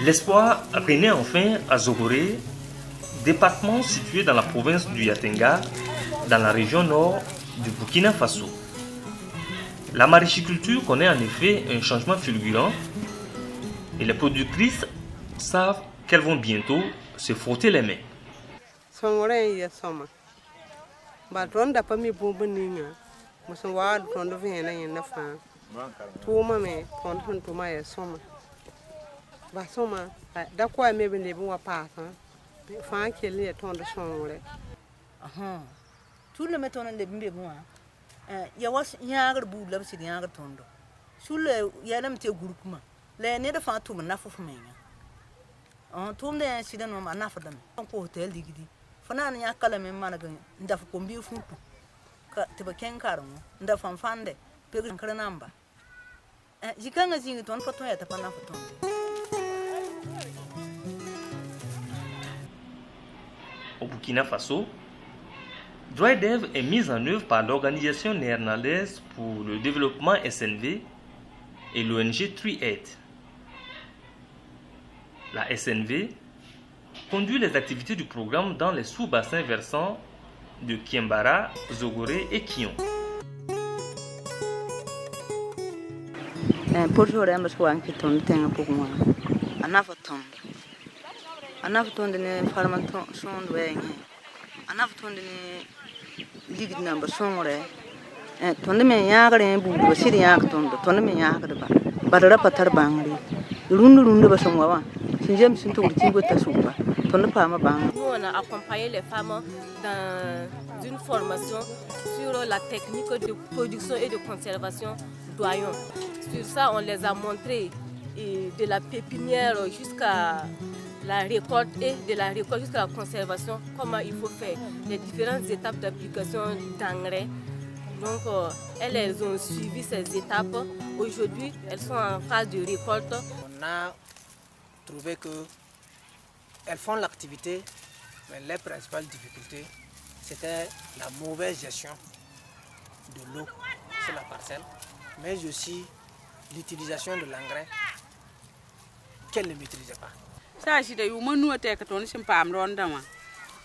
L'espoir renaît enfin à Zogoré, département situé dans la province du Yatenga, dans la région nord du Burkina Faso. La maraîchiculture connaît en effet un changement fulgurant et les productrices savent qu'elles vont bientôt se frotter les mains. Tout le méthode de bimbo, ya was yagar bu lab si yagar tondo. Sule yalam te groupement. Les ne de fan tout na fo menga. On tourne incident no na fa dam. On ko hotel digidi. Fana ya kala men managan ndaf ko mbi futu. Ka te ba ken karon ndaf fan fande pe kan namba. Jikanga zingi ton foto ya ta pana foto. Au Burkina Faso, DryDev est mise en œuvre par l'Organisation néerlandaise pour le développement SNV et l'ONG 3Aid. La SNV conduit les activités du programme dans les sous-bassins versants de Kiembara, Zogoré et Kion. Pour jouer un peu de temps, pour moi, anafutonde ne farmanton wenge anafutonde ne digid namba songre tonde me yaagare bu do siri yaag tonde me yaagade ba badara patar bangri rundu ba songwa wa sinjem sinto urtingo tasuba tonde pa ma bang. Nous on a accompagné les femmes dans une formation sur la technique de production et de conservation d'oignons. Sur ça on les a montré de la pépinière jusqu'à la récolte et de la récolte jusqu'à la conservation, comment il faut faire, les différentes étapes d'application d'engrais. Donc, elles ont suivi ces étapes. Aujourd'hui, elles sont en phase de récolte. On a trouvé qu'elles font l'activité, mais les principales difficultés, c'était la mauvaise gestion de l'eau sur la parcelle, mais aussi l'utilisation de l'engrais qu'elles ne maîtrisaient pas. Sa shi da yu manu ta ka ton shin pam ron da ma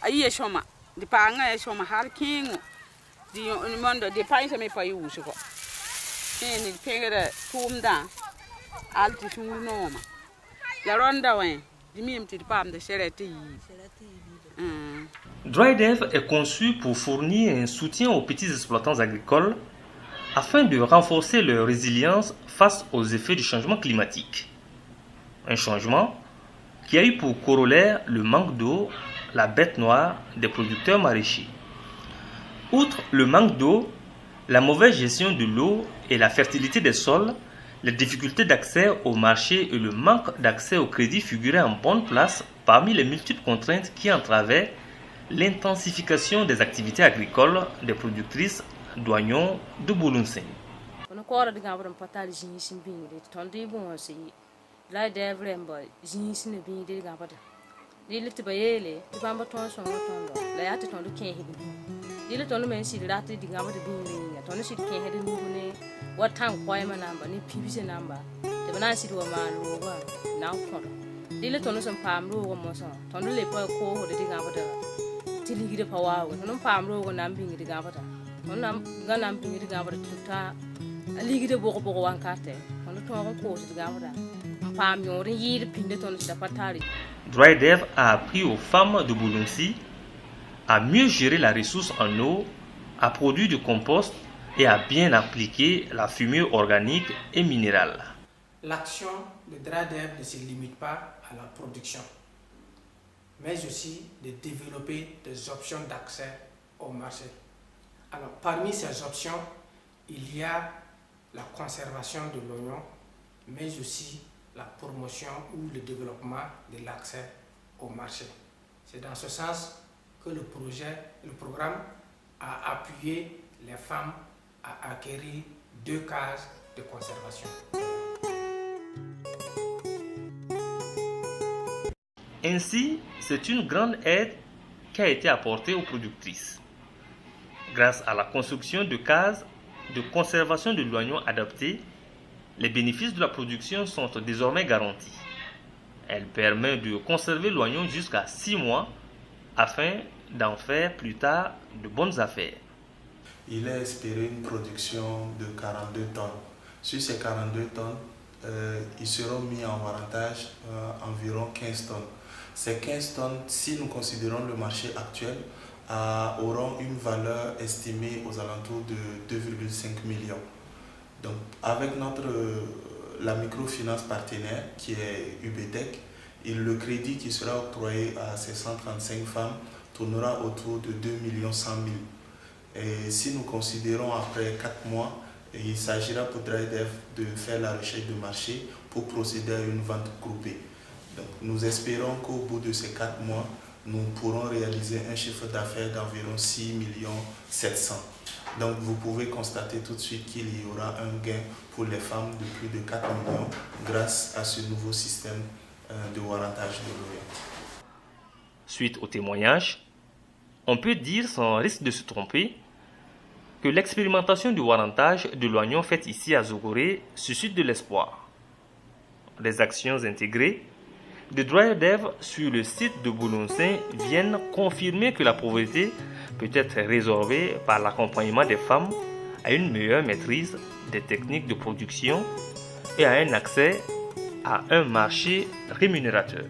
ayi shoma di pa nga shoma har kingo di mondo di pa isa me pa yu shi ko ni pengere tum da alti shuru no ma la ron da wen di mim ti pam da shereti DryDev est conçu pour fournir un soutien aux petits exploitants agricoles afin de renforcer leur résilience face aux effets du changement climatique. Un changement qui a eu pour corollaire le manque d'eau, la bête noire des producteurs maraîchers. Outre le manque d'eau, la mauvaise gestion de l'eau et la fertilité des sols, les difficultés d'accès au marché et le manque d'accès au crédit figuraient en bonne place parmi les multiples contraintes qui entravaient l'intensification des activités agricoles des productrices d'oignons de Boulounsen. La devremba jinsine bi de gabata dile tibayele tibamba ton son tondo la yati tondo ken hedi dile tondo men si lati di gabata bi ni tondo si ken hedi ni ne watan kwai manamba ni pibise namba te bana si do malu wa na kodo dile tondo son pamro wo mo son tondo le pa ko ho de gabata tiligide pawa wo tondo pamro wo nambi ngi de gabata tondo nam ganam bi ngi de gabata tuta ligide boko wan karte tondo to ko de gabata. DryDev a appris aux femmes de Boulounsi à mieux gérer la ressource en eau, à produire du compost et à bien appliquer la fumée organique et minérale. L'action de DryDev ne se limite pas à la production, mais aussi de développer des options d'accès au marché. Alors, parmi ces options, il y a la conservation de l'oignon, mais aussi la promotion ou le développement de l'accès au marché. C'est dans ce sens que le programme a appuyé les femmes à acquérir 2 cases de conservation. Ainsi, c'est une grande aide qui a été apportée aux productrices. Grâce à la construction de cases de conservation de l'oignon adaptées, les bénéfices de la production sont désormais garantis. Elle permet de conserver l'oignon jusqu'à 6 mois afin d'en faire plus tard de bonnes affaires. Il est espéré une production de 42 tonnes. Sur ces 42 tonnes, ils seront mis en varantage environ 15 tonnes. Ces 15 tonnes, si nous considérons le marché actuel, auront une valeur estimée aux alentours de 2,5 millions. Donc, avec la microfinance partenaire qui est UBTEC, et le crédit qui sera octroyé à ces 135 femmes tournera autour de 2 100 000. Et si nous considérons après 4 mois, il s'agira pour DryDev de faire la recherche de marché pour procéder à une vente groupée. Donc, nous espérons qu'au bout de ces 4 mois, nous pourrons réaliser un chiffre d'affaires d'environ 6 700 000. Donc, vous pouvez constater tout de suite qu'il y aura un gain pour les femmes de plus de 4 millions grâce à ce nouveau système de warrantage de l'oignon. Suite au témoignage, on peut dire sans risque de se tromper que l'expérimentation du warrantage de l'oignon faite ici à Zogoré suscite de l'espoir. Les actions intégrées de DryDev sur le site de Boulonsin viennent confirmer que la pauvreté peut être résorbée par l'accompagnement des femmes à une meilleure maîtrise des techniques de production et à un accès à un marché rémunérateur.